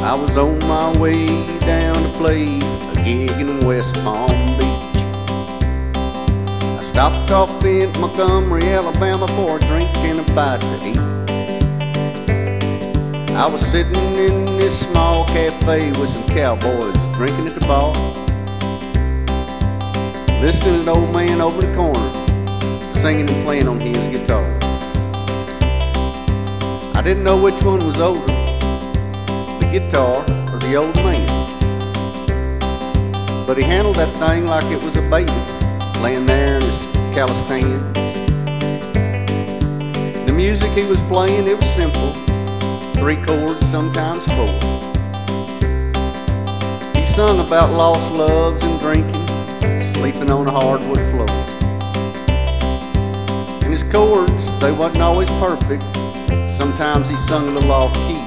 I was on my way down to play a gig in West Palm Beach. I stopped off in Montgomery, Alabama for a drink and a bite to eat. I was sitting in this small cafe with some cowboys drinking at the bar, listening to an old man over the corner singing and playing on his guitar. I didn't know which one was older, the guitar or the old man, but he handled that thing like it was a baby, laying there in his calloused hands. The music he was playing, it was simple, 3 chords, sometimes 4. He sung about lost loves and drinking, sleeping on a hardwood floor. And his chords, they wasn't always perfect. Sometimes he sung a little off key.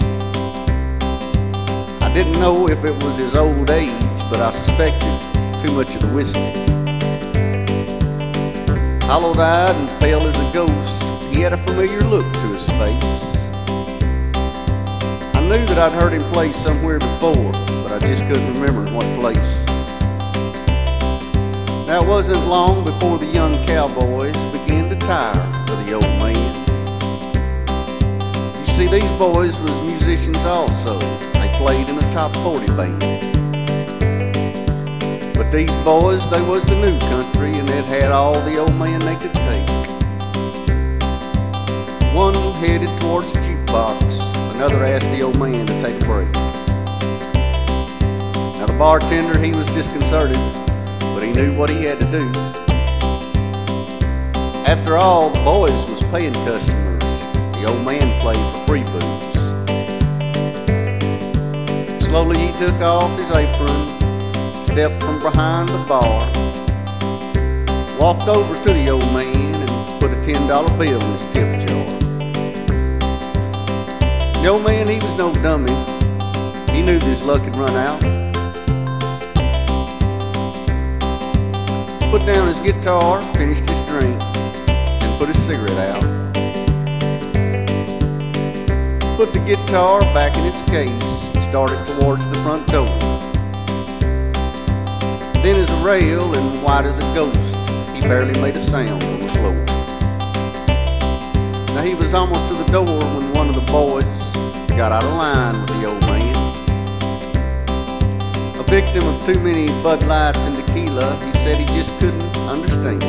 I didn't know if it was his old age, but I suspected too much of the whiskey. Hollow-eyed and pale as a ghost, he had a familiar look to his face. I knew that I'd heard him play somewhere before, but I just couldn't remember in what place. Now, it wasn't long before the young cowboys began to tire of the old man. You see, these boys was musicians also. They played in a top 40 band. But these boys, they was the new country, and it had all the old man they could take. One headed towards the jukebox, another asked the old man to take a break. Now the bartender, he was disconcerted, but he knew what he had to do. After all, the boys was paying customers. The old man played for free booze. Slowly he took off his apron, stepped from behind the bar, walked over to the old man and put a $10 bill in his tip jar. The old man, he was no dummy. He knew that his luck had run out. Put down his guitar, finished his drink, and put his cigarette out. Put the guitar back in its case and started towards the front door. Thin as a rail and white as a ghost, he barely made a sound on the floor. Now he was almost to the door when one of the boys got out of line with the old man. A victim of too many Bud Lights and tequila, he said he just couldn't understand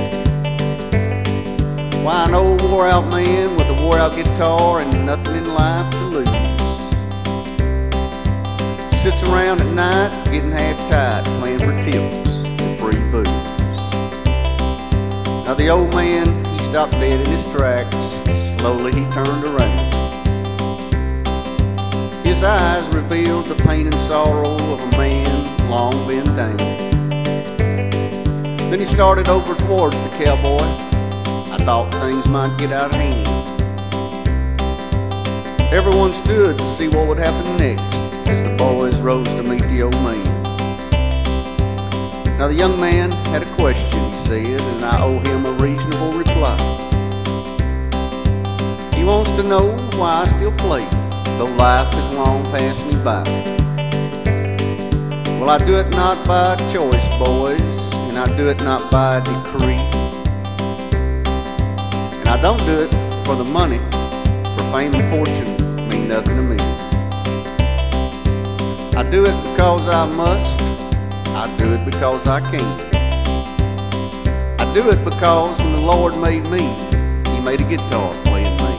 why an old wore-out man with a wore-out guitar and nothing in life to lose sits around at night getting half-tied playing for tips and free booze. Now the old man, he stopped dead in his tracks. Slowly he turned around. His eyes revealed the pain and sorrow of a man long been down. Then he started over towards the cowboy. I thought things might get out of hand. Everyone stood to see what would happen next as the boys rose to meet the old man. Now the young man had a question, he said, and I owe him a reasonable reply. He wants to know why I still play, though life has long passed me by. Well, I do it not by choice, boys, and I do it not by decree. And I don't do it for the money, for fame and fortune mean nothing to me. I do it because I must, I do it because I can. I do it because when the Lord made me, He made a guitar playing man.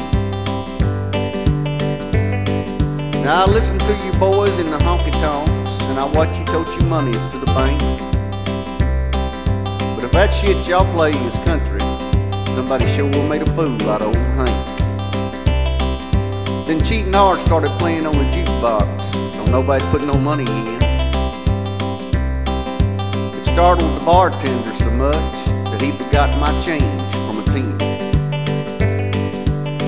Now I listen to you boys in the honky-tonks, and I watch you tote your money up to the bank. But if that shit y'all play is country, somebody sure made a fool out of old Hank. Then Cheating Hard started playing on the jukebox, don't nobody put no money in. It startled the bartender so much that he forgot my change from a 10.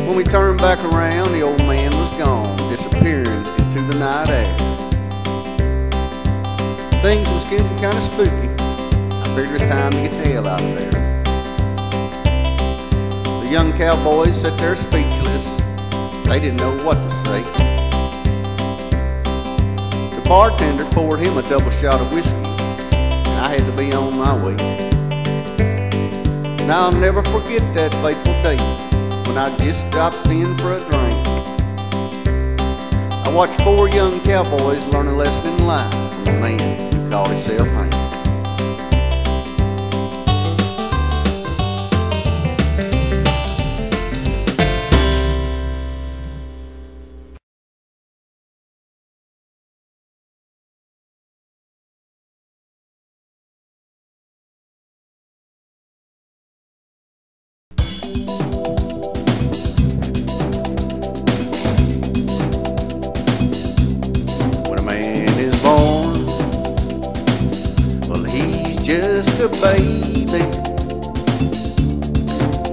When we turned back around, the old man was gone, disappearing into the night air. Things was getting kind of spooky. I figured it's time to get the hell out of there. The young cowboys sat there speechless. They didn't know what to say. The bartender poured him a double shot of whiskey, and I had to be on my way. And I'll never forget that fateful day when I just stopped in for a drink. I watched 4 young cowboys learn a lesson in life from a man who called himself Hank. Just a baby,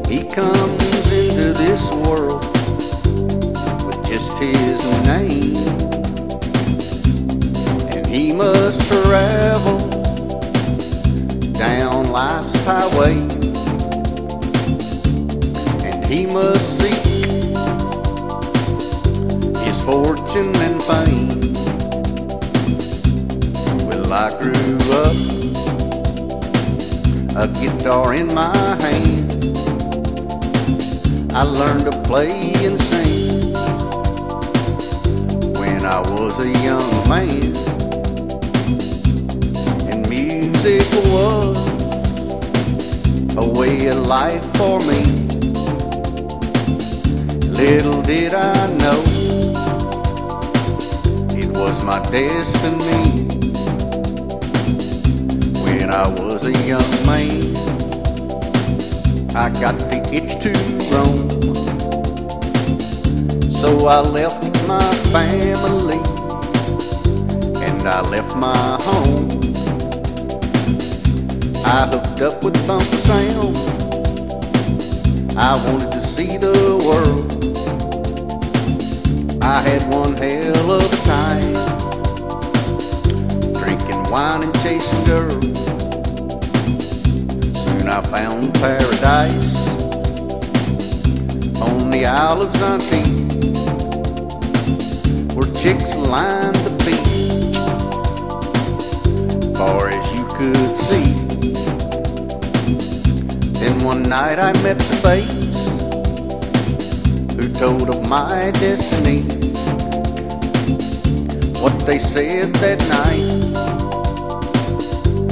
he comes into this world with just his name, and he must travel down life's highway, and he must seek his fortune and fame. Well, I grew up, a guitar in my hand. I learned to play and sing when I was a young man, and music was a way of life for me. Little did I know it was my destiny. When I was a young man, I got the itch to roam, so I left my family and I left my home. I hooked up with Thumper Sound. I wanted to see the world. I had one hell of a time, drinking wine and chasing girls. I found paradise on the Isle of Zante, where chicks lined the beach far as you could see. Then one night I met the fates, who told of my destiny. What they said that night,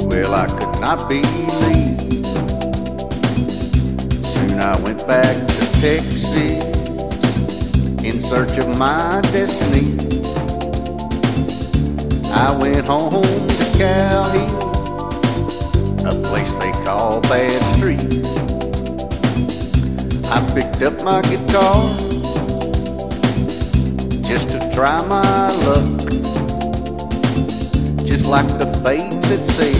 well, I could not believe. I went back to Texas in search of my destiny. I went home to Cow Hill, a place they call Bad Street. I picked up my guitar just to try my luck, just like the fates had said.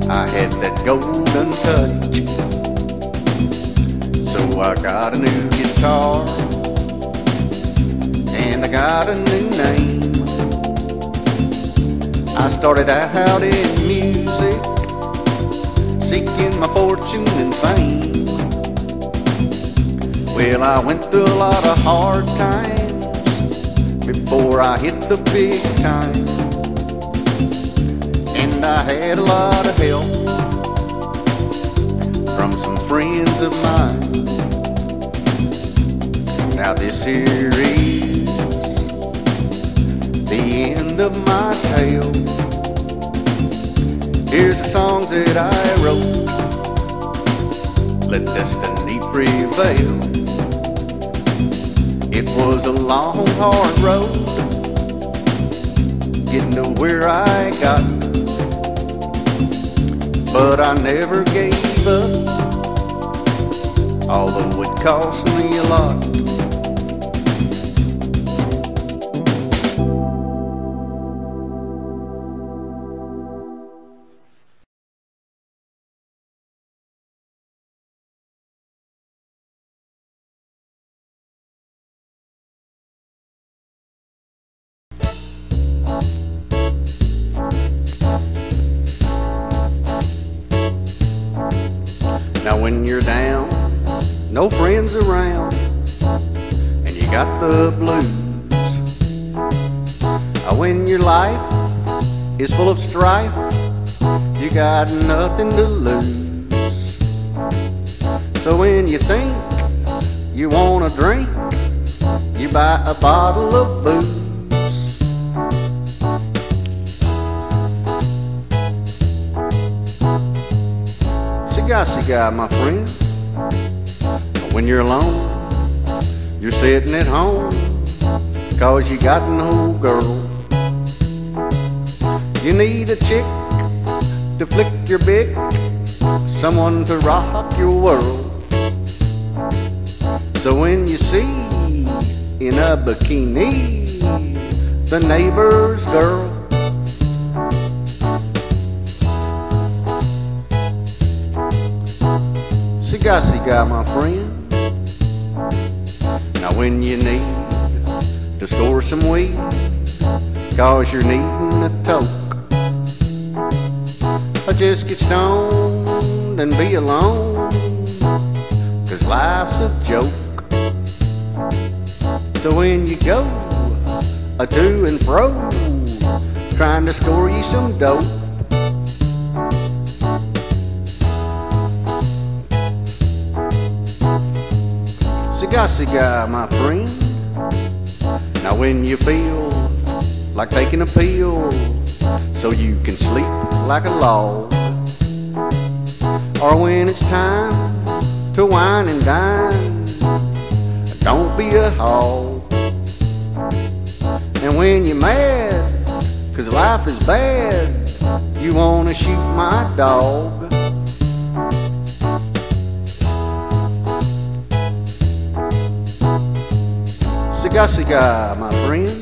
I had that golden touch, so I got a new guitar and I got a new name. I started out in music, seeking my fortune and fame. Well, I went through a lot of hard times before I hit the big time, and I had a lot of help from some friends of mine. Now this here is the end of my tale. Here's the songs that I wrote, let destiny prevail. It was a long, hard road getting to where I got, but I never gave up, although it cost me a lot. Now when you're down, no friends around, and you got the blues, When your life is full of strife, you got nothing to lose. So when you think you want a drink, you buy a bottle of booze. Cigar, cigar, my friend. When you're alone, you're sitting at home, 'cause you got no girl. You need a chick to flick your bick, someone to rock your world. So when you see in a bikini the neighbor's girl, cigar, cigar, my friend. Now when you need to score some weed, 'cause you're needing a toke, or just get stoned and be alone, 'cause life's a joke. So when you go to and fro, trying to score you some dope, cigar, cigar, my friend. Now when you feel like taking a pill so you can sleep like a log, or when it's time to wine and dine, don't be a hog. And when you're mad 'cause life is bad, you wanna shoot my dog. Cigar, cigar, my friend.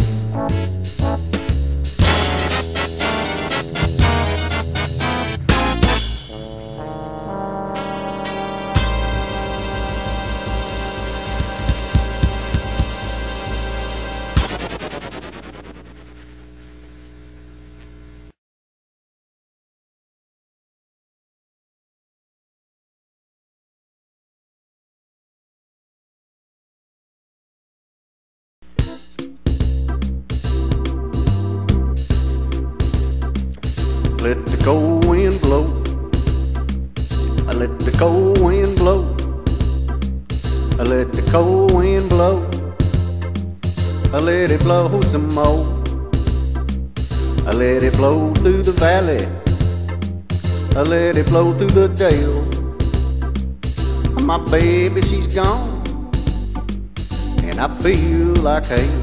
Let the cold wind blow. I let the cold wind blow. I let the cold wind blow. I let it blow some more. I let it blow through the valley. I let it blow through the dale. My baby, she's gone, and I feel like hell.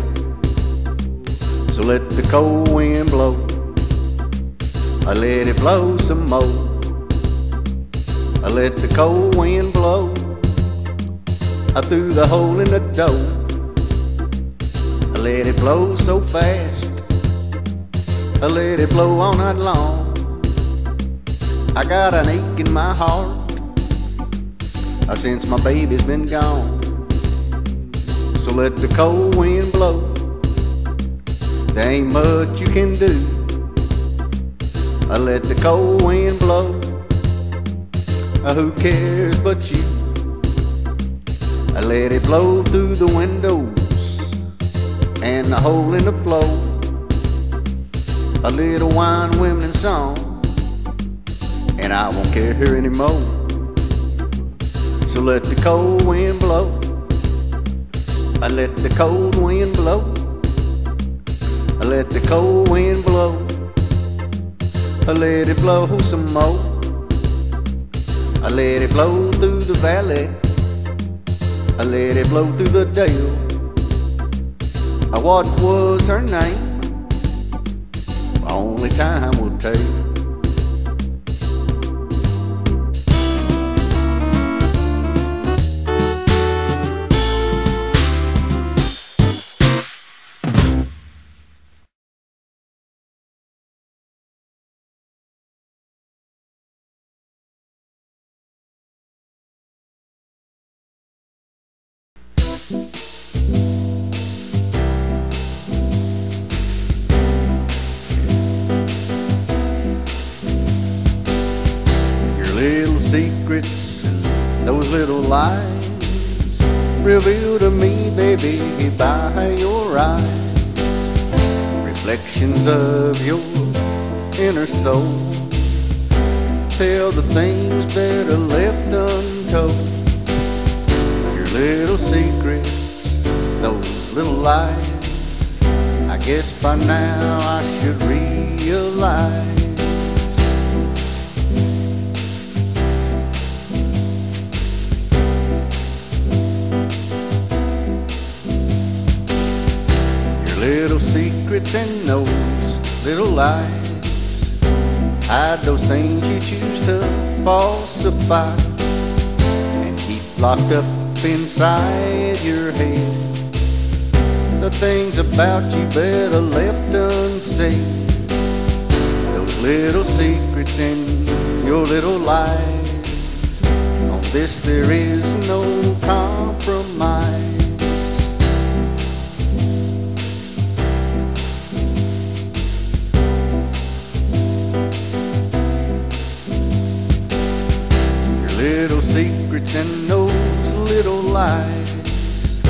So let the cold wind blow. I let it blow some more. I let the cold wind blow. I threw the hole in the door. I let it blow so fast. I let it blow all night long. I got an ache in my heart since my baby's been gone. So let the cold wind blow. There ain't much you can do. I let the cold wind blow. Who cares but you? I let it blow through the windows and the hole in the floor. A little wine, women, and song, and I won't care here anymore. So let the cold wind blow. I let the cold wind blow. I let the cold wind blow. I let it blow some more. I let it blow through the valley. I let it blow through the dale. What was her name? Only time will tell. Little secrets and those little lies revealed to me, baby, by your eyes. reflections of your inner soul. Tell the things that are left untold. Your little secrets, those little lies. I guess by now I should realize. Little secrets and those little lies. Hide those things you choose to falsify and keep locked up inside your head. The things about you better left unsaid. Those little secrets and your little lies. On this there is no compromise. Little secrets and those little lies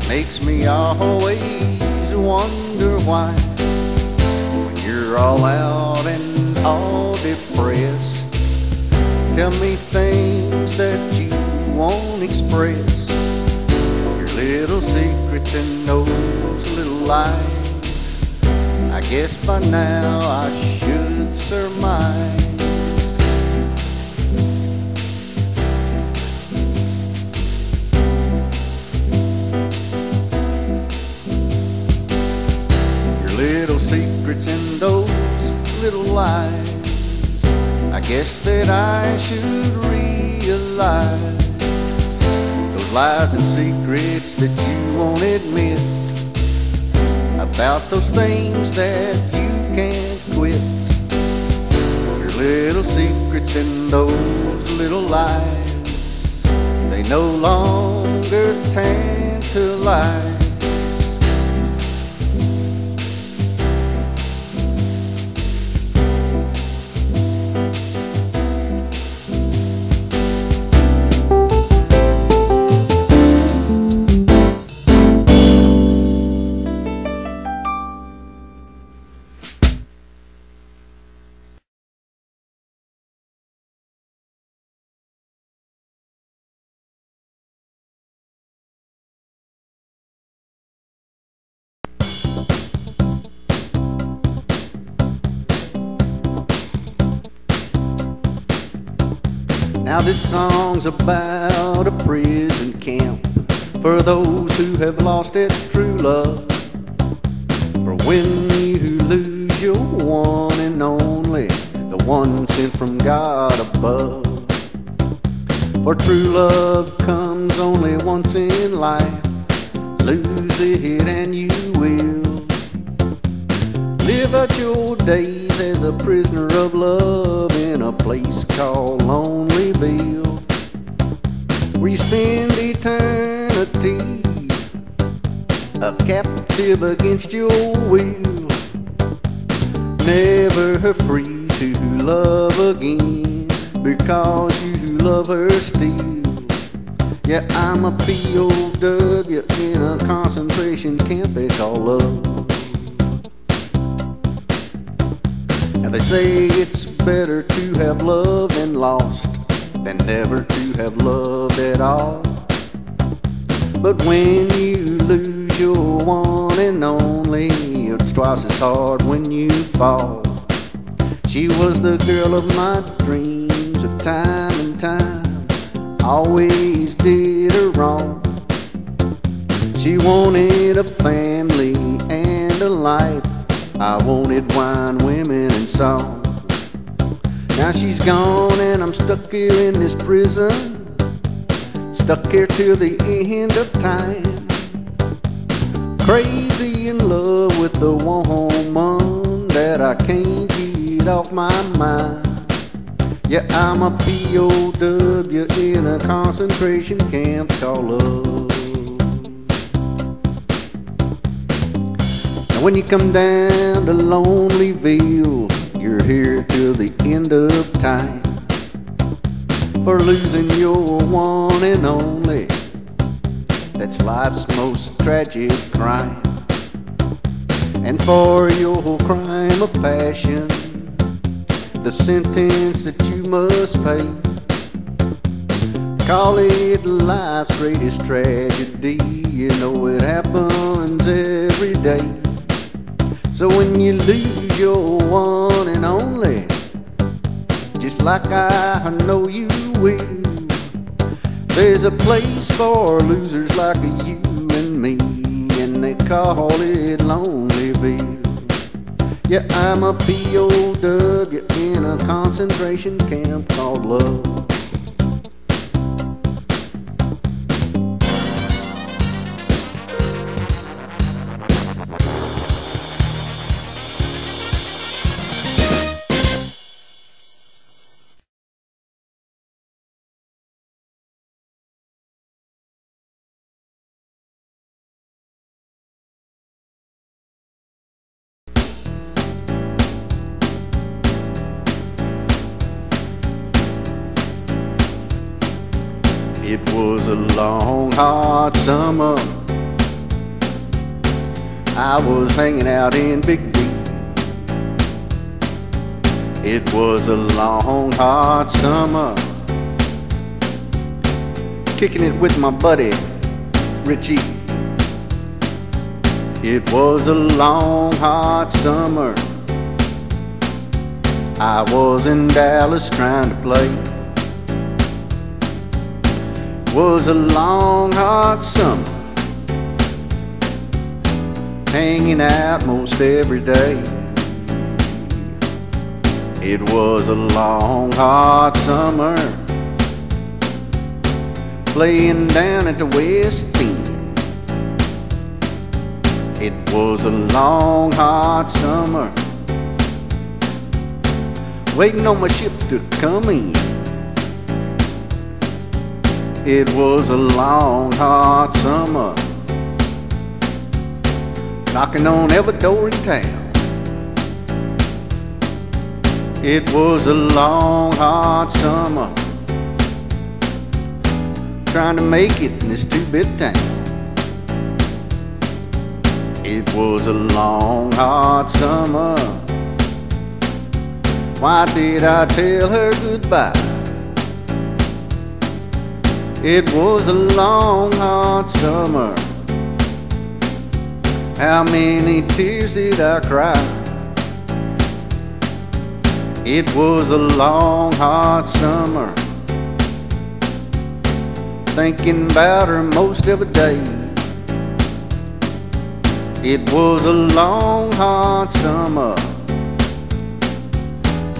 makes me always wonder why. When you're all out and all depressed, tell me things that you won't express. Your little secrets and those little lies, I guess by now I should surmise. Little secrets and those little lies, I guess that I should realize. Those lies and secrets that you won't admit, about those things that you can't quit. Your little secrets and those little lies, they no longer tantalize. Now this song's about a prison camp for those who have lost its true love. For when you lose your one and only, the one sent from God above. For true love comes only once in life, lose it and you will. Live out your days as a prisoner of love in a place called Lonelyville, where you spend eternity a captive against your will, never free to love again because you love her still. Yeah, I'm a POW in a concentration camp they call love. They say it's better to have loved and lost than never to have loved at all. But when you lose your one and only, it's twice as hard when you fall. She was the girl of my dreams, of time and time, always did her wrong. She wanted a family and a life, I wanted wine, women, and song. Now she's gone and I'm stuck here in this prison, stuck here till the end of time. Crazy in love with the woman that I can't get off my mind. Yeah, I'm a POW in a concentration camp called love. When you come down to Lonelyville, you're here till the end of time. For losing your one and only, that's life's most tragic crime. and for your crime of passion, the sentence that you must pay. Call it life's greatest tragedy. You know it happens every day. So when you lose your one and only, just like I know you will, there's a place for losers like you and me, and they call it Lonelyville. Yeah, I'm a POW in a concentration camp called love. It was a long, hot summer. I was hanging out in Big D. It was a long, hot summer, kicking it with my buddy, Richie. It was a long, hot summer. I was in Dallas trying to play. Was a long, hot summer, hanging out most every day. It was a long, hot summer, playing down at the West End. It was a long, hot summer, waiting on my ship to come in. It was a long, hot summer, knocking on every door in town. It was a long, hot summer, trying to make it in this two-bit town. It was a long, hot summer. Why did I tell her goodbye? It was a long, hot summer. How many tears did I cry? It was a long, hot summer, thinking about her most every day. It was a long, hot summer,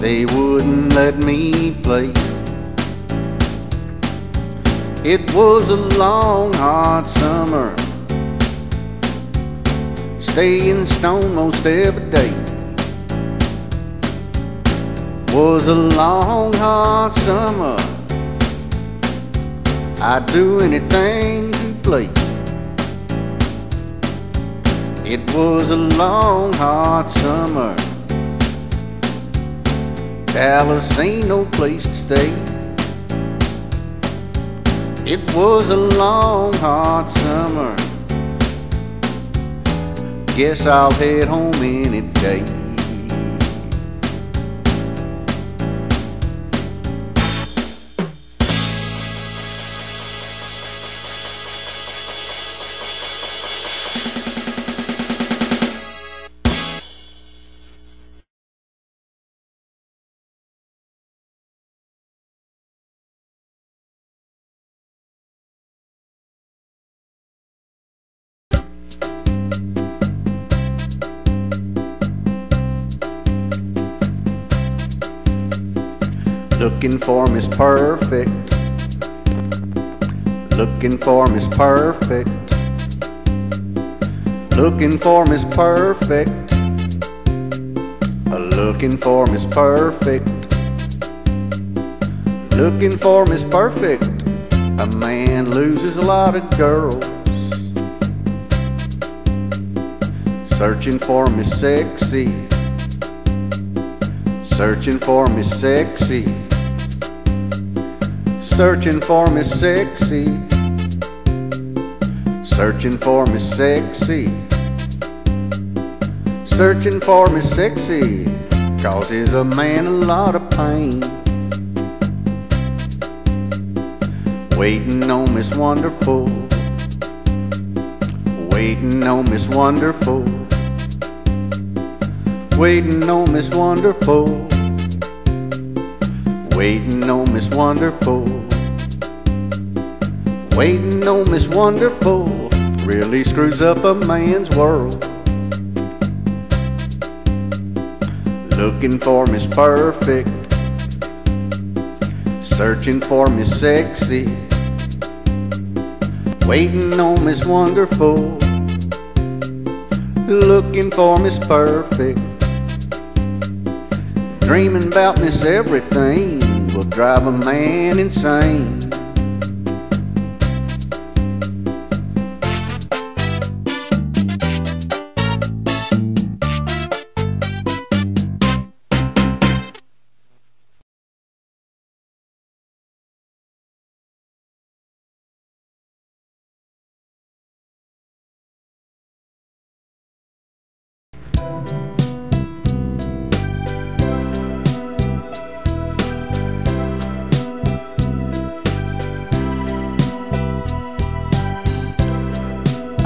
they wouldn't let me play. It was a long, hot summer, staying stoned most every day. Was a long, hot summer, I'd do anything to play. It was a long, hot summer, Dallas ain't no place to stay. It was a long, hot summer, guess I'll head home any day. Looking for Miss Perfect, looking for Miss Perfect, looking for Miss Perfect, looking for Miss Perfect, looking for Miss Perfect. A man loses a lot of girls, searching for Miss Sexy, searching for Miss Sexy, searching for Miss Sexy, searching for Miss Sexy. searching for me sexy causes a man a lot of pain. Waiting on Miss Wonderful, waiting on Miss Wonderful, waiting on Miss Wonderful, waiting on Miss Wonderful, waiting on Miss Wonderful really screws up a man's world. Looking for Miss Perfect, searching for Miss Sexy, waiting on Miss Wonderful, looking for Miss Perfect. Dreaming about Miss Everything will drive a man insane.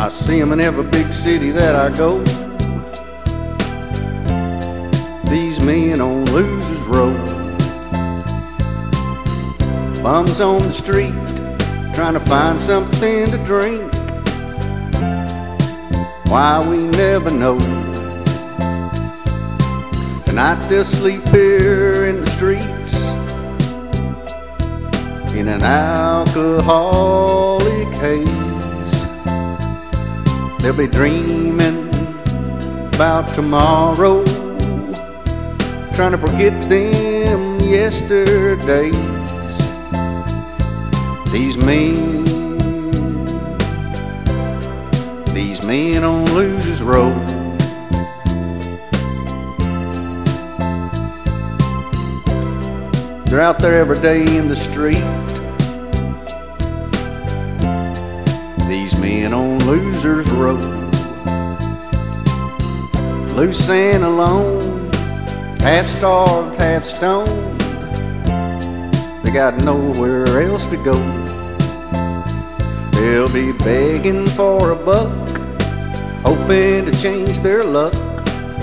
I see 'em in every big city that I go. These men on Losers Road, bums on the street trying to find something to drink. Why we never know. Tonight they'll sleep here in the streets in an alcoholic haze. They'll be dreaming about tomorrow, trying to forget them yesterdays. These men on Losers Road. They're out there every day in the street. These men on Losers Road, loose and alone, half starved, half stoned. They got nowhere else to go. They'll be begging for a buck, hoping to change their luck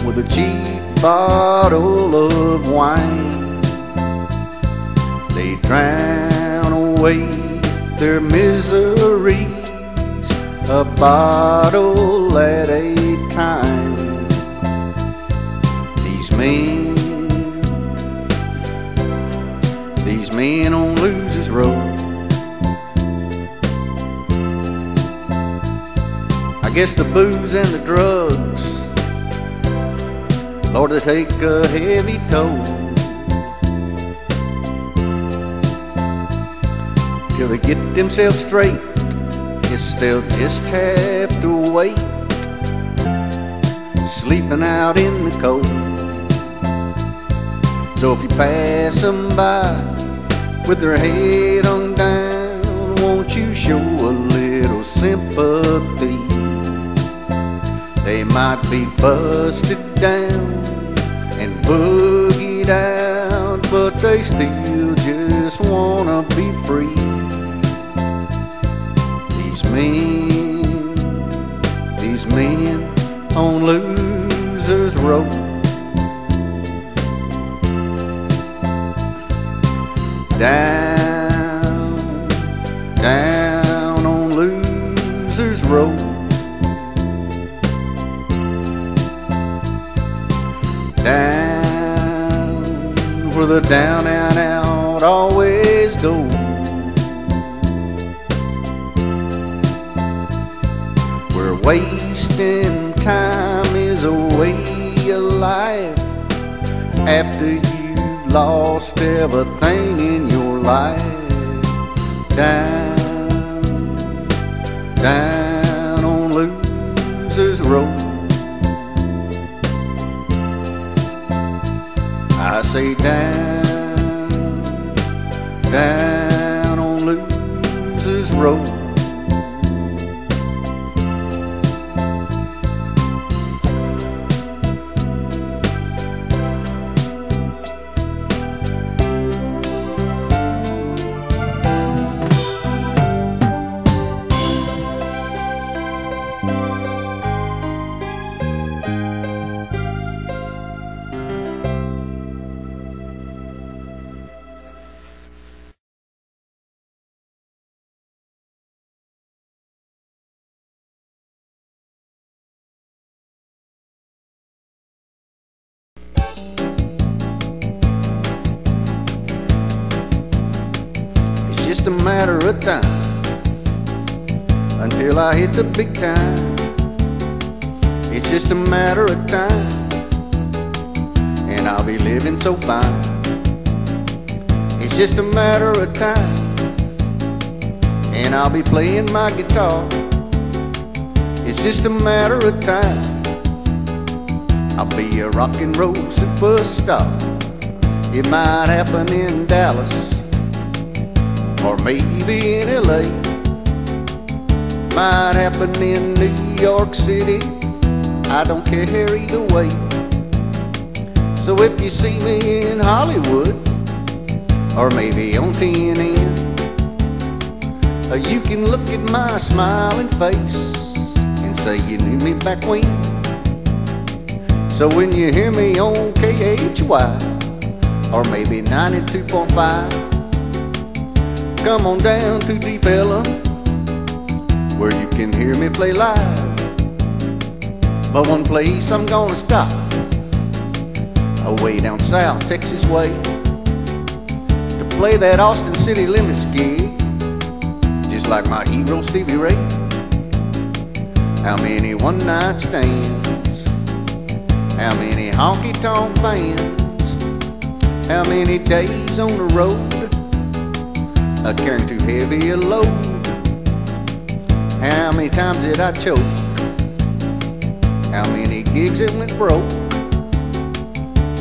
with a cheap bottle of wine. They drown away their misery, a bottle at a time. These men on Losers Road. I guess the booze and the drugs, Lord, they take a heavy toll. Till they get themselves straight, guess they'll just have to wait, sleeping out in the cold. So if you pass them by with their head hung down, won't you show a little sympathy? They might be busted down and boogied out, but they still just wanna be free. These men on Losers Road. Down, down on Losers Road. Down where the down and out always go. Where wasting time is a way of life after you've lost everything in your life. Down, down on Losers Road. I say down, down on Losers Road. just a matter of time until I hit the big time. It's just a matter of time, and I'll be living so fine. It's just a matter of time, and I'll be playing my guitar. It's just a matter of time, I'll be a rock and roll superstar. It might happen in Dallas, or maybe in LA. Might happen in New York City, I don't care either way. So if you see me in Hollywood, or maybe on TNN, you can look at my smiling face and say you knew me back when. So when you hear me on KHY, or maybe 92.5, come on down to Deep Ellum, where you can hear me play live. But one place I'm gonna stop, away down south Texas way, to play that Austin City Limits gig, just like my hero Stevie Ray. How many one-night stands, how many honky-tonk bands, how many days on the road, carrying too heavy a load. How many times did I choke, how many gigs it went broke,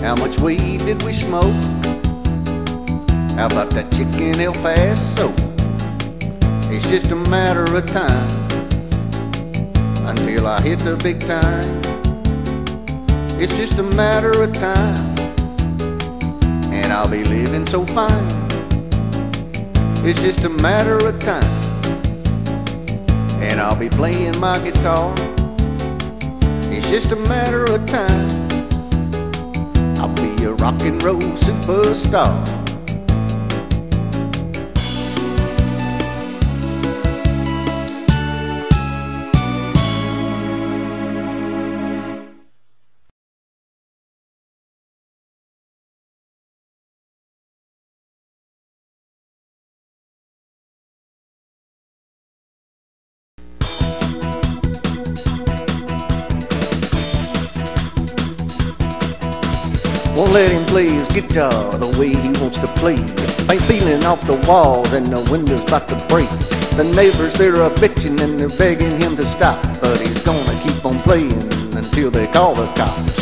how much weed did we smoke, how about that chicken El Paso. It's just a matter of time until I hit the big time. It's just a matter of time, and I'll be living so fine. It's just a matter of time, and I'll be playing my guitar. It's just a matter of time, I'll be a rock and roll superstar. Won't let him play his guitar the way he wants to play. Ain't feeling off the walls and the windows about to break. The neighbors, they're a bitching and they're begging him to stop, but he's gonna keep on playing until they call the cops.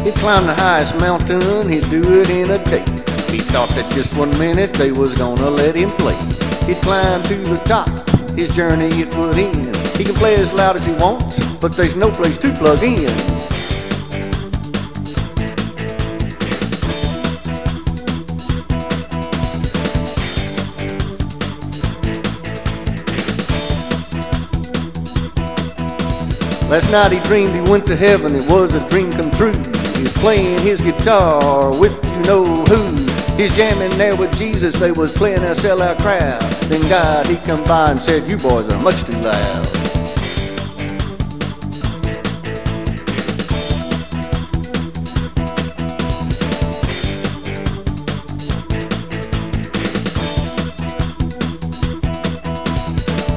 He'd climb the highest mountain, he'd do it in a day. He thought that just 1 minute they was gonna let him play. He'd climb to the top, his journey it would end. He can play as loud as he wants, but there's no place to plug in. Last night he dreamed he went to heaven, it was a dream come true. He was playing his guitar with you know who. He's jamming there with Jesus, they was playing a sellout crowd. Then God, he come by and said, you boys are much too loud.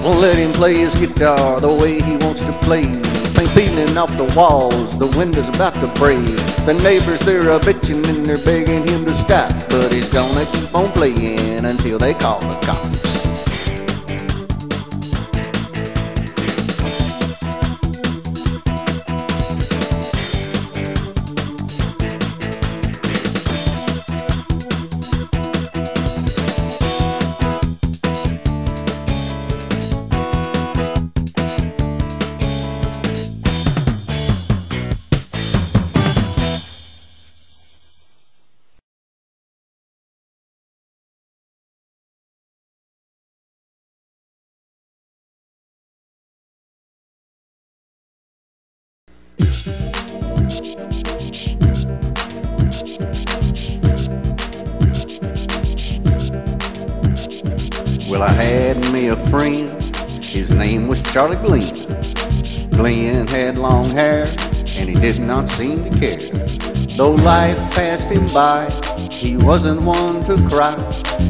Won't let him play his guitar the way he wants to play. Ain't feeling off the walls, the window's about to break. The neighbors, they're a bitching and they're begging him to stop, but he's gonna keep on playing until they call the cops. Well, I had me a friend, His name was Charlie Glenn. Glenn had long hair, and he did not seem to care. Though life passed him by, he wasn't one to cry.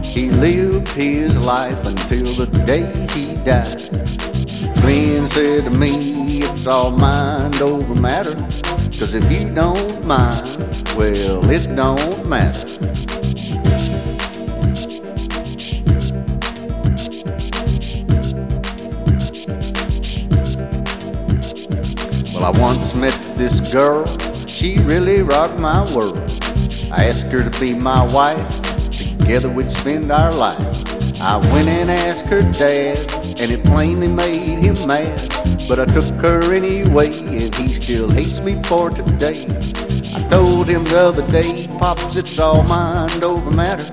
He lived his life until the day he died. Glenn said to me, it's all mind over matter, 'cause if you don't mind, well, it don't matter. Well, I once met this girl, she really rocked my world. I asked her to be my wife, together we'd spend our life. I went and asked her dad, and it plainly made him mad. But I took her anyway, and he still hates me for today. I told him the other day, Pops, it's all mind over matter,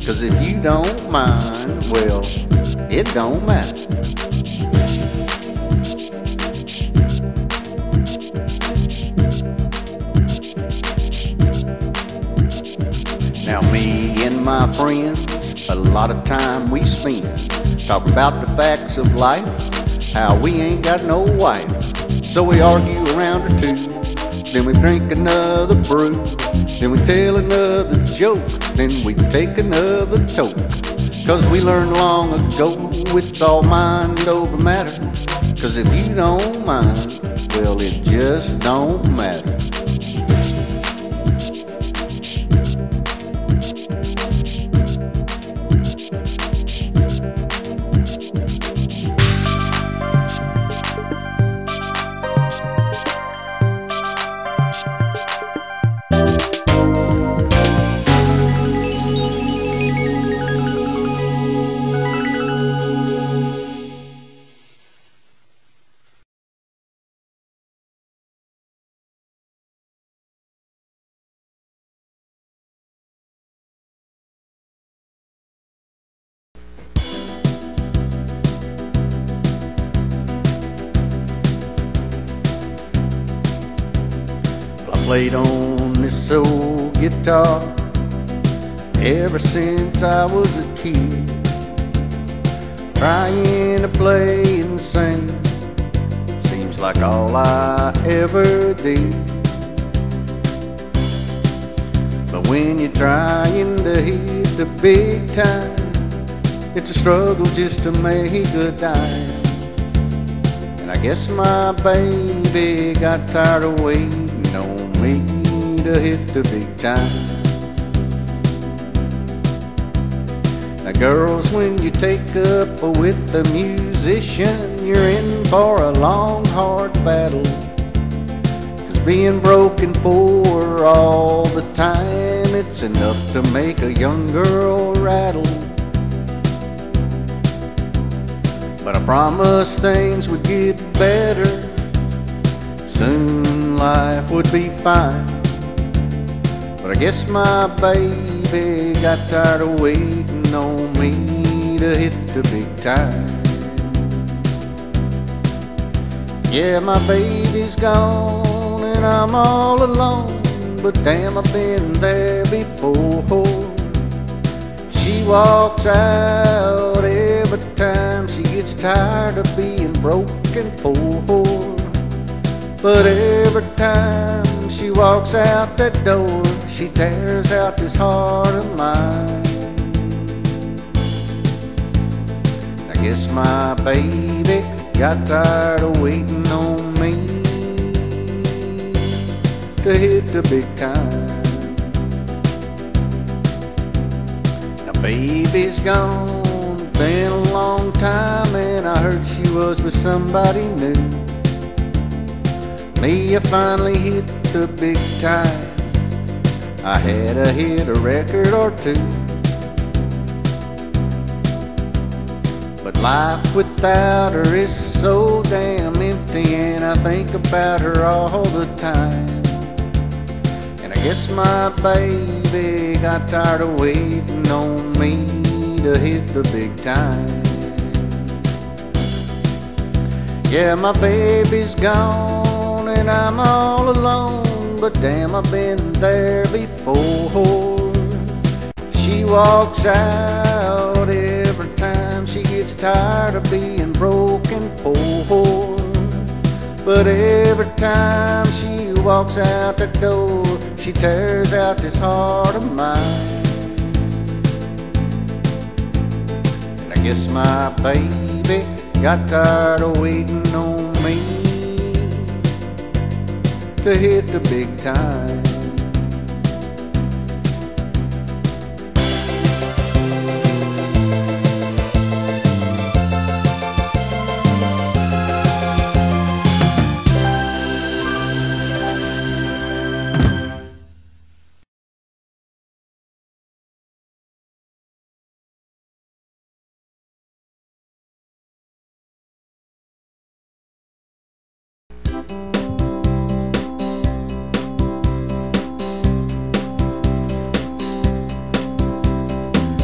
'cause if you don't mind, well, it don't matter. Now me and my friends, a lot of time we spend talk about the facts of life, how we ain't got no wife. So we argue around or two, then we drink another brew, then we tell another joke, then we take another toke. 'Cause we learned long ago, it's all mind over matter, 'cause if you don't mind, well, it just don't matter. Played on this old guitar ever since I was a kid, trying to play and sing seems like all I ever did. But when you're trying to hit the big time, it's a struggle just to make a dime. And I guess my baby got tired of waiting on me to hit the big time. Now girls, when you take up with a musician, you're in for a long, hard battle. 'Cause being broken poor all the time, it's enough to make a young girl rattle. But I promised things would get better, soon life would be fine. But I guess my baby got tired of waiting on me to hit the big time. Yeah, my baby's gone and I'm all alone, but damn, I've been there before. She walks out every time she gets tired of being broken poor. But every time she walks out that door, she tears out this heart of mine. I guess my baby got tired of waiting on me to hit the big time. Now baby's gone, been a long time, and I heard she was with somebody new. Me, I finally hit the big time. I had to hit a record or two. But life without her is so damn empty, and I think about her all the time. And I guess my baby got tired of waiting on me to hit the big time. Yeah, my baby's gone and I'm all alone, but damn, I've been there before. She walks out every time she gets tired of being broken poor. But every time she walks out the door, she tears out this heart of mine. And I guess my baby got tired of waiting on me to hit the big time.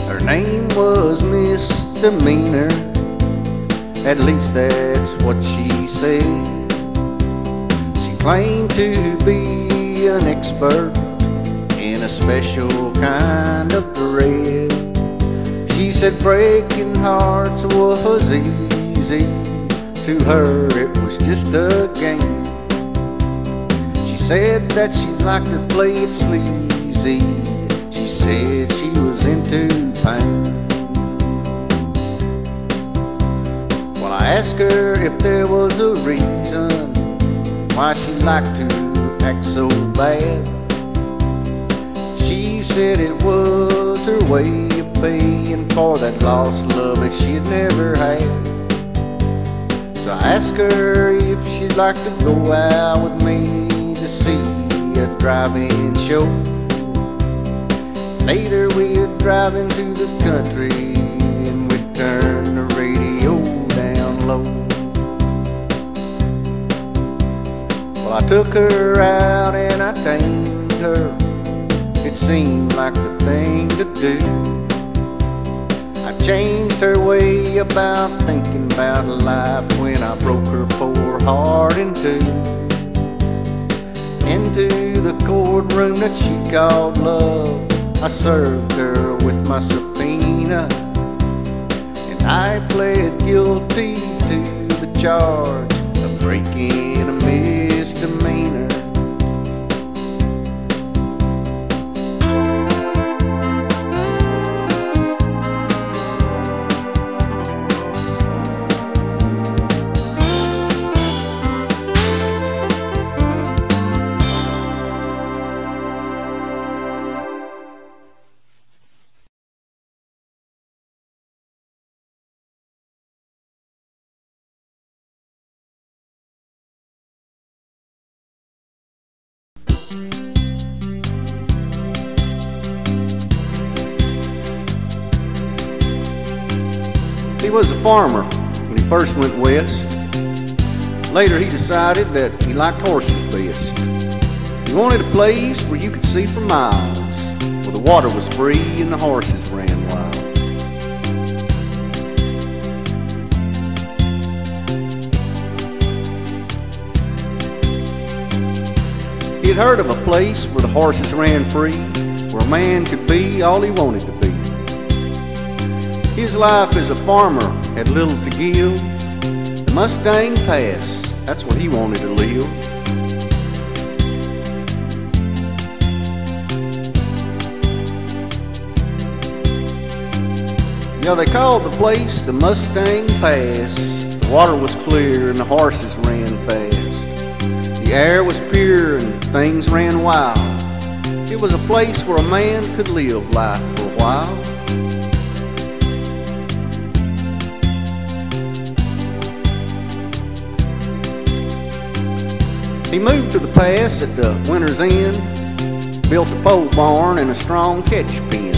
Her name was Misdemeanor, at least that's what she said. She claimed to be an expert in a special kind of dread. She said breaking hearts was easy, to her it was just a game. She said that she liked to play it sleazy. She said she was into pain. Well, I asked her if there was a reason why she liked to act so bad. She said it was her way of paying for that lost love that she'd never had. So I asked her if she'd like to go out with me to see a drive-in show. Later we'd drive into the country and we'd turn the radio down low. Well, I took her out and I tamed her. It seemed like the thing to do. I changed her way about thinking about life when I broke her poor heart in two. Into the courtroom that she called love, I served her with my subpoena, and I pled guilty to the charge of breaking a misdemeanor. He was a farmer when he first went west. Later he decided that he liked horses best. He wanted a place where you could see for miles, where the water was free and the horses ran wild. He'd heard of a place where the horses ran free, where a man could be all he wanted to be. His life as a farmer had little to give. The Mustang Pass, that's what he wanted to live. Yeah, they called the place the Mustang Pass. The water was clear and the horses ran fast. The air was pure and things ran wild. It was a place where a man could live life for a while. He moved to the pass at the winter's end, built a pole barn and a strong catch pen.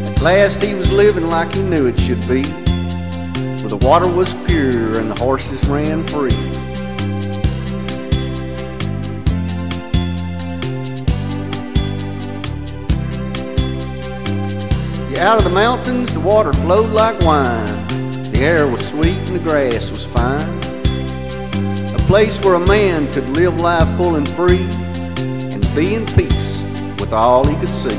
At last he was living like he knew it should be, where the water was pure and the horses ran free. Yeah, out of the mountains the water flowed like wine. The air was sweet and the grass was fine. A place where a man could live life full and free and be in peace with all he could see.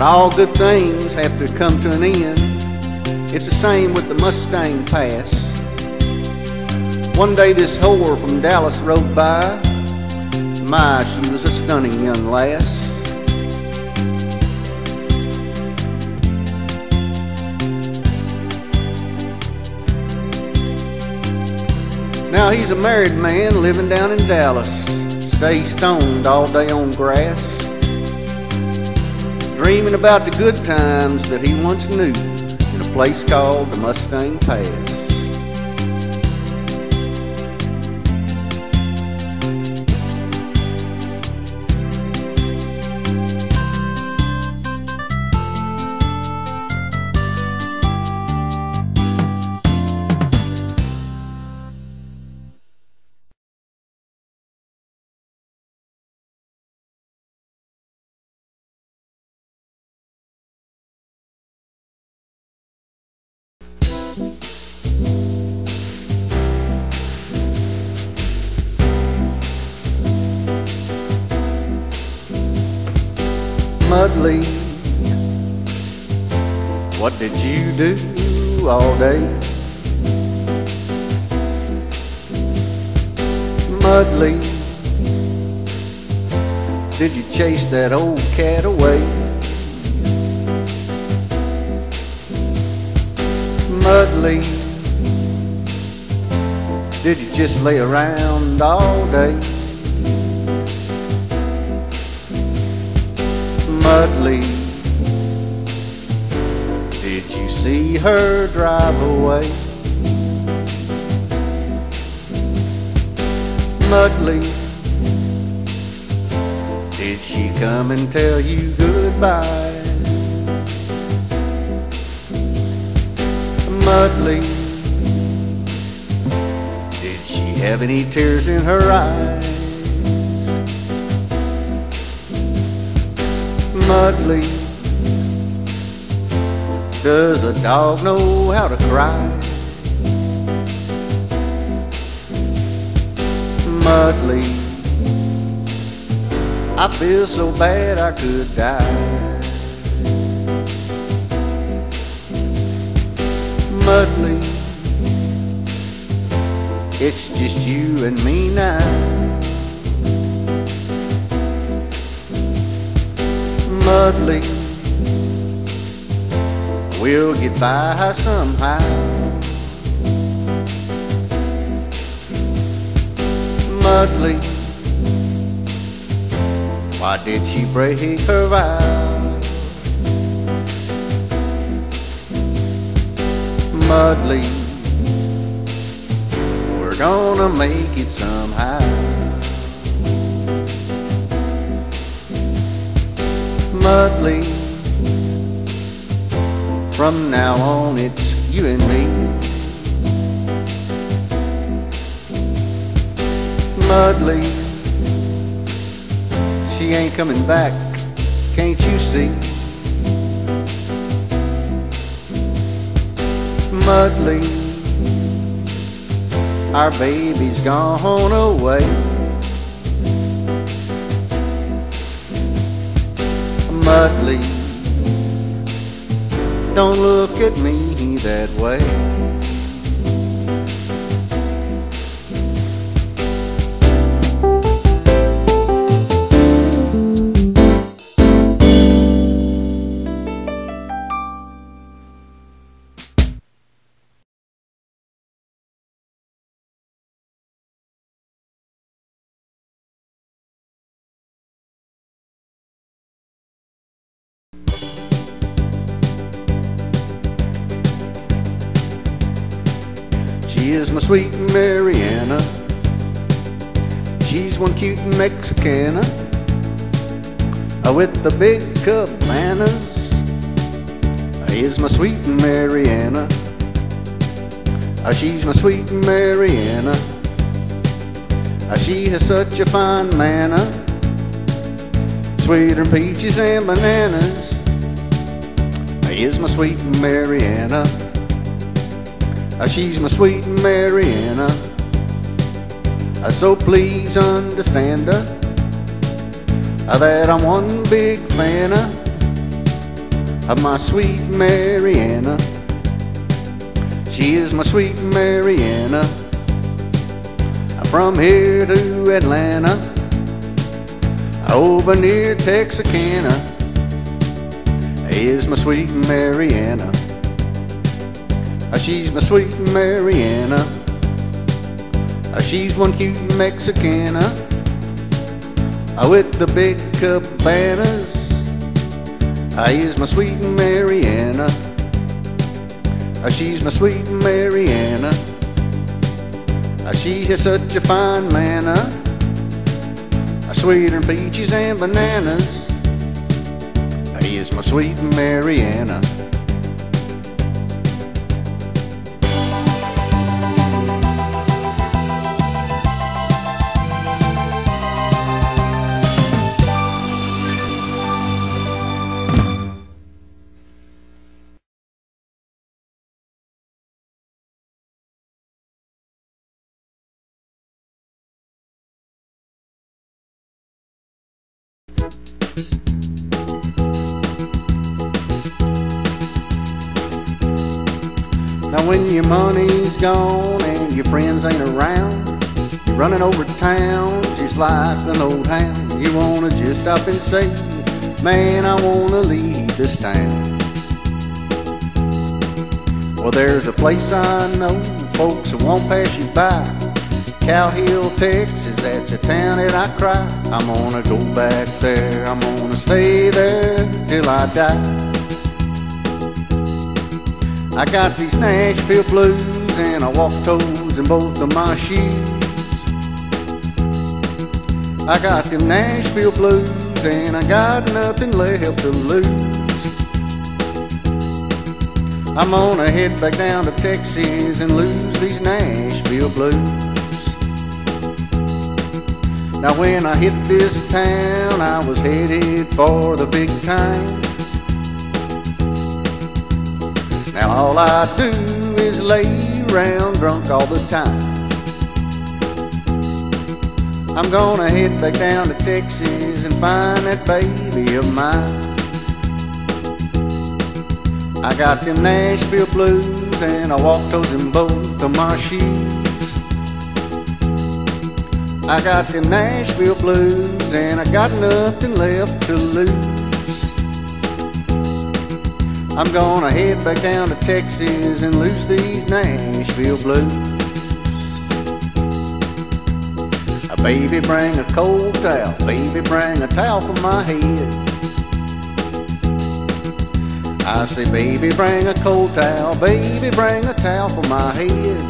But all good things have to come to an end. It's the same with the Mustang Pass. One day this whore from Dallas rode by. My, she was a stunning young lass. Now he's a married man living down in Dallas. Stays stoned all day on grass, dreaming about the good times that he once knew in a place called the Mustang Pass. Mudley, what did you do all day? Mudley, did you chase that old cat away? Mudley, did you just lay around all day? Mudley, did you see her drive away? Mudley, did she come and tell you goodbye? Mudley, did she have any tears in her eyes? Mudley, does a dog know how to cry? Mudley, I feel so bad I could die. Mudley, it's just you and me now. Mudley, we'll get by somehow. Mudley, why did she break her vow? Mudley, we're gonna make it somehow. Mudley, from now on it's you and me. Mudley, she ain't coming back, can't you see? Mudley, our baby's gone away. Mudley, don't look at me that way. She is my sweet Mariana. She's one cute Mexicana with the big cabanas. Is my sweet Mariana. She's my sweet Mariana. She has such a fine manner, sweeter than peaches and bananas. Is my sweet Mariana. She's my sweet Mariana. So please understand that I'm one big fan of my sweet Mariana. She is my sweet Mariana. From here to Atlanta, over near Texarkana, is my sweet Mariana. She's my sweet Mariana. She's one cute Mexicana with the big cabanas. Is my sweet Mariana. She's my sweet Mariana. She has such a fine manner, sweeter than peaches and bananas. Is my sweet Mariana. Now when your money's gone and your friends ain't around, you're running over town just like an old hound. You wanna just stop and say, man, I wanna leave this town. Well, there's a place I know, folks that won't pass you by. Cow Hill, Texas, that's a town that I cry. I'm gonna go back there, I'm gonna stay there till I die. I got these Nashville blues and I walk toes in both of my shoes. I got them Nashville blues and I got nothing left to lose. I'm gonna head back down to Texas and lose these Nashville blues. Now when I hit this town, I was headed for the big time. Now all I do is lay around drunk all the time. I'm gonna head back down to Texas and find that baby of mine. I got them Nashville blues and I walk toes in both of my shoes. I got them Nashville blues and I got nothing left to lose. I'm gonna head back down to Texas and lose these Nashville blues. Baby, bring a cold towel, baby, bring a towel for my head. I say, baby, bring a cold towel, baby, bring a towel for my head.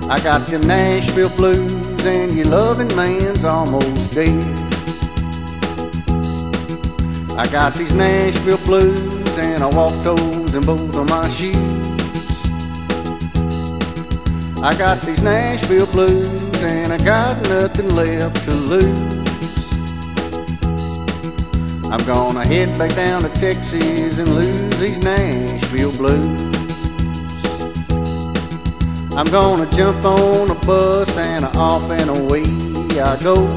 I got them Nashville blues and your loving man's almost dead. I got these Nashville blues and I walk toes in both of my shoes. I got these Nashville blues and I got nothing left to lose. I'm gonna head back down to Texas and lose these Nashville blues. I'm gonna jump on a bus and off and away I go.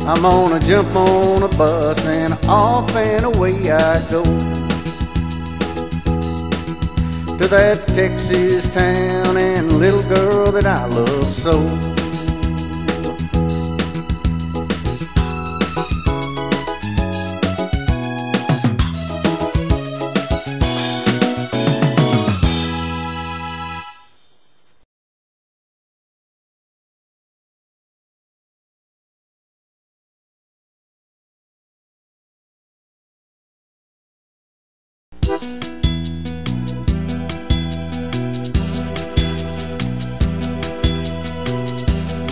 I'm gonna jump on a bus and off and away I go. To that Texas town and little girl that I love so.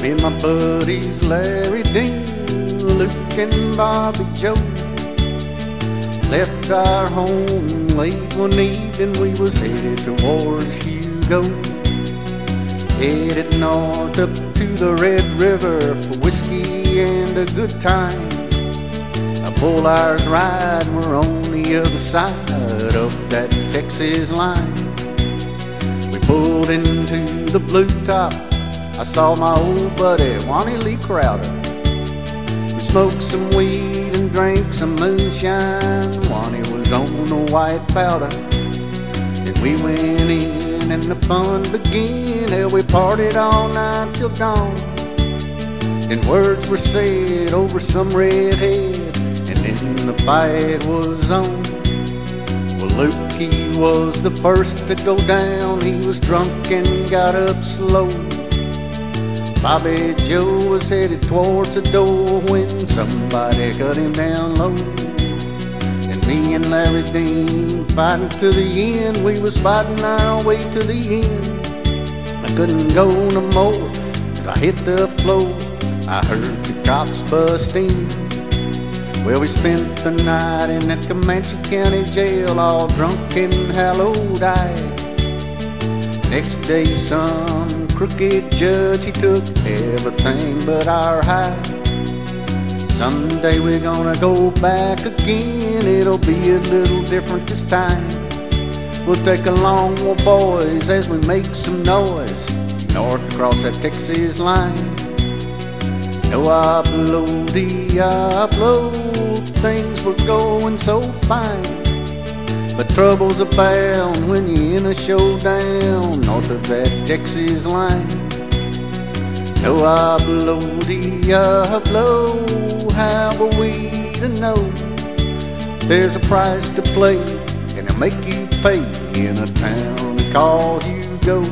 Me and my buddies Larry, Dean, Luke and Bobby Joe left our home late one evening. We was headed towards Hugo, headed north up to the Red River for whiskey and a good time. A full hour's ride and we're on the other side of that Texas line. We pulled into the Blue Top. I saw my old buddy, Wani Lee Crowder. We smoked some weed and drank some moonshine while he was on the white powder. And we went in and the fun began. Hell, we partied all night till dawn. And words were said over some redhead, and then the fight was on. Well, Luke, he was the first to go down. He was drunk and got up slow. Bobby Joe was headed towards the door when somebody cut him down low. And me and Larry Dean fighting to the end. We was fighting our way to the end. I couldn't go no more as I hit the floor. I heard the cops bust in. Well, we spent the night in that Comanche County jail, all drunk and hallowed-eyed. Next day, some crooked judge, he took everything but our hide. Someday we're gonna go back again. It'll be a little different this time. We'll take along more boys as we make some noise north across that Texas line. No, I blow, things were going so fine. But troubles abound when you're in a showdown north of that Texas line. No, I blow, how are we to know? There's a price to play, and it'll make you pay in a town called Hugo.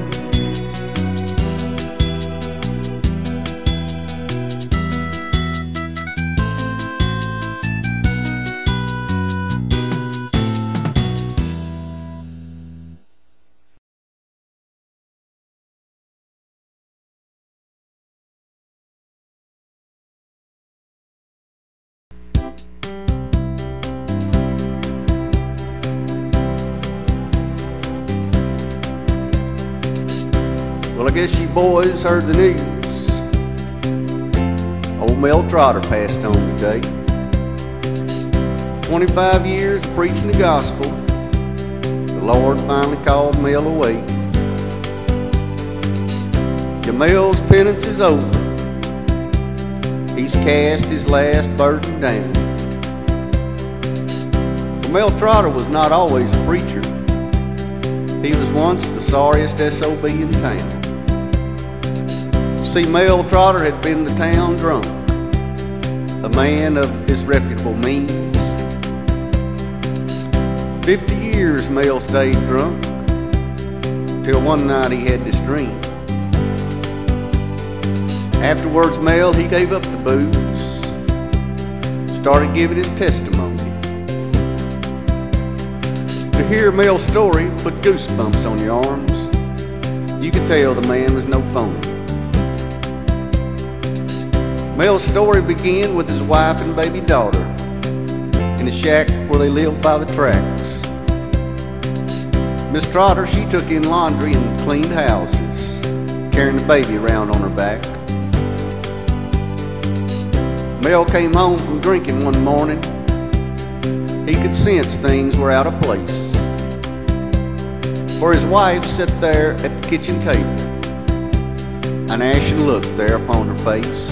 Well, I guess you boys heard the news. Old Mel Trotter passed on today. 25 years of preaching the gospel. The Lord finally called Mel away. Yeah, Mel's penance is over. He's cast his last burden down. Well, Mel Trotter was not always a preacher. He was once the sorriest SOB in town. See, Mel Trotter had been the town drunk, a man of disreputable means. 50 years Mel stayed drunk, till one night he had this dream. Afterwards, Mel, he gave up the booze, started giving his testimony. To hear Mel's story put goosebumps on your arms. You could tell the man was no phony. Mel's story began with his wife and baby daughter in a shack where they lived by the tracks. Miss Trotter, she took in laundry and cleaned houses, carrying the baby around on her back. Mel came home from drinking one morning. He could sense things were out of place. For his wife sat there at the kitchen table, an ashen look there upon her face.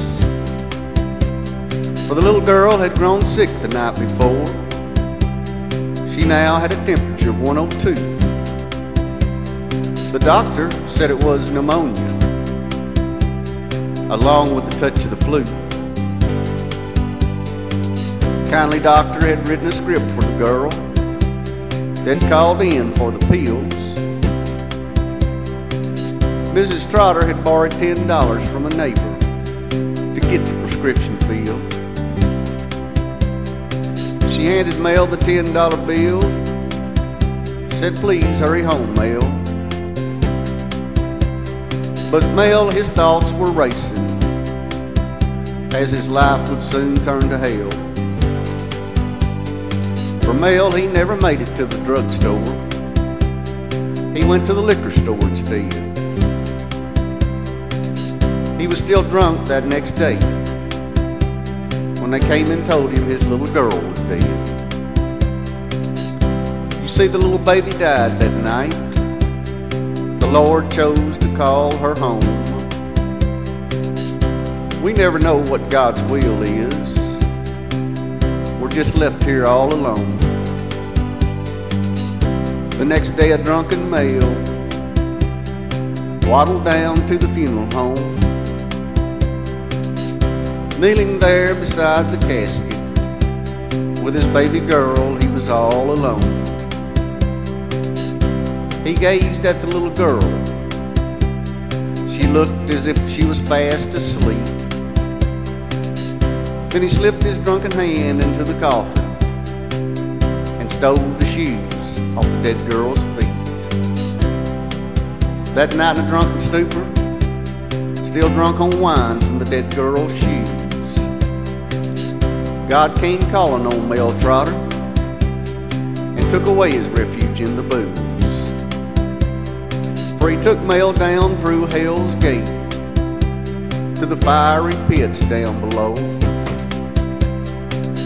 For the little girl had grown sick the night before. She now had a temperature of 102. The doctor said it was pneumonia, along with a touch of the flu. The kindly doctor had written a script for the girl, then called in for the pills. Mrs. Trotter had borrowed $10 from a neighbor to get the prescription filled. She handed Mel the $10 bill, said, "Please hurry home, Mel." But Mel, his thoughts were racing, as his life would soon turn to hell. For Mel, he never made it to the drugstore. He went to the liquor store instead. He was still drunk that next day when they came and told him his little girl was dead. You see, the little baby died that night. The Lord chose to call her home. We never know what God's will is. were just left here all alone. The next day a drunken male waddled down to the funeral home. Kneeling there beside the casket with his baby girl, he was all alone. He gazed at the little girl. She looked as if she was fast asleep. Then he slipped his drunken hand into the coffin and stole the shoes off the dead girl's feet. That night in a drunken stupor, still drunk on wine from the dead girl's shoes, God came calling on Mel Trotter and took away his refuge in the booze. For he took Mel down through hell's gate to the fiery pits down below.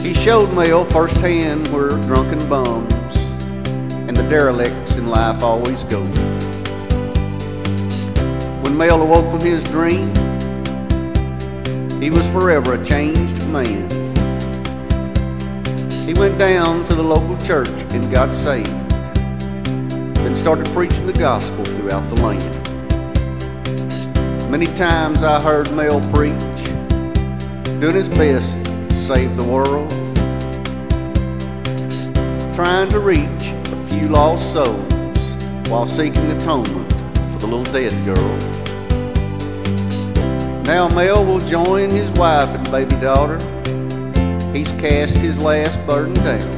He showed Mel firsthand where drunken bums and the derelicts in life always go. When Mel awoke from his dream, he was forever a changed man. He went down to the local church and got saved, then started preaching the gospel throughout the land. Many times I heard Mel preach, doing his best to save the world, trying to reach a few lost souls while seeking atonement for the little dead girl. Now Mel will join his wife and baby daughter. He's cast his last burden down.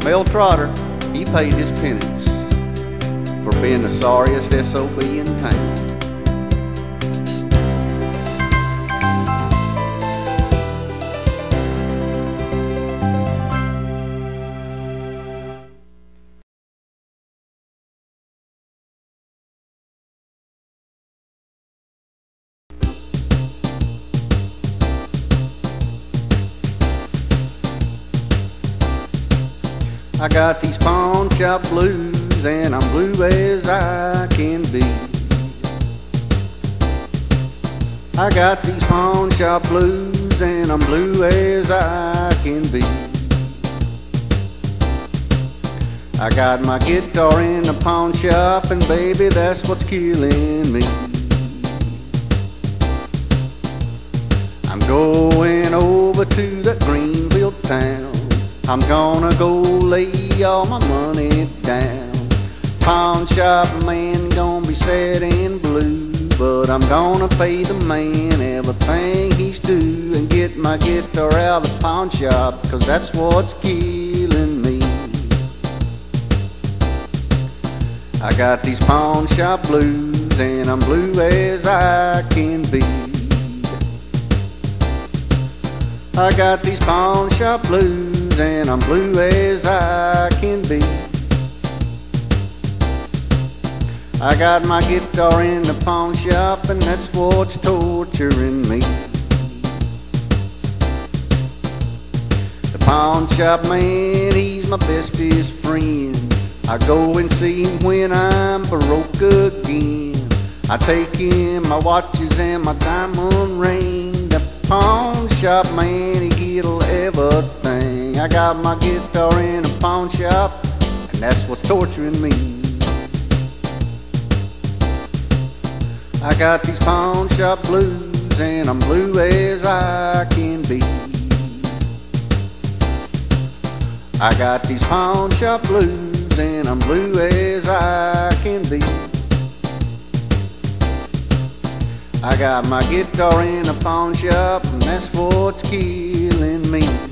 Mel Trotter, he paid his penance for being the sorriest SOB in town. I got these pawn shop blues and I'm blue as I can be. I got these pawn shop blues and I'm blue as I can be. I got my guitar in the pawn shop and baby, that's what's killing me. I'm going over to that Greenville town. I'm gonna go lay all my money down. Pawn shop man gonna be sad and blue, but I'm gonna pay the man everything he's due and get my guitar out of the pawn shop, 'cause that's what's killing me. I got these pawn shop blues and I'm blue as I can be. I got these pawn shop blues and I'm blue as I can be. I got my guitar in the pawn shop and that's what's torturing me. The pawn shop man, he's my bestest friend. I go and see him when I'm broke again. I take him my watches and my diamond ring. The pawn shop man, he get everything. I got my guitar in a pawn shop and that's what's torturing me. I got these pawn shop blues and I'm blue as I can be. I got these pawn shop blues and I'm blue as I can be. I got my guitar in a pawn shop and that's what's killing me.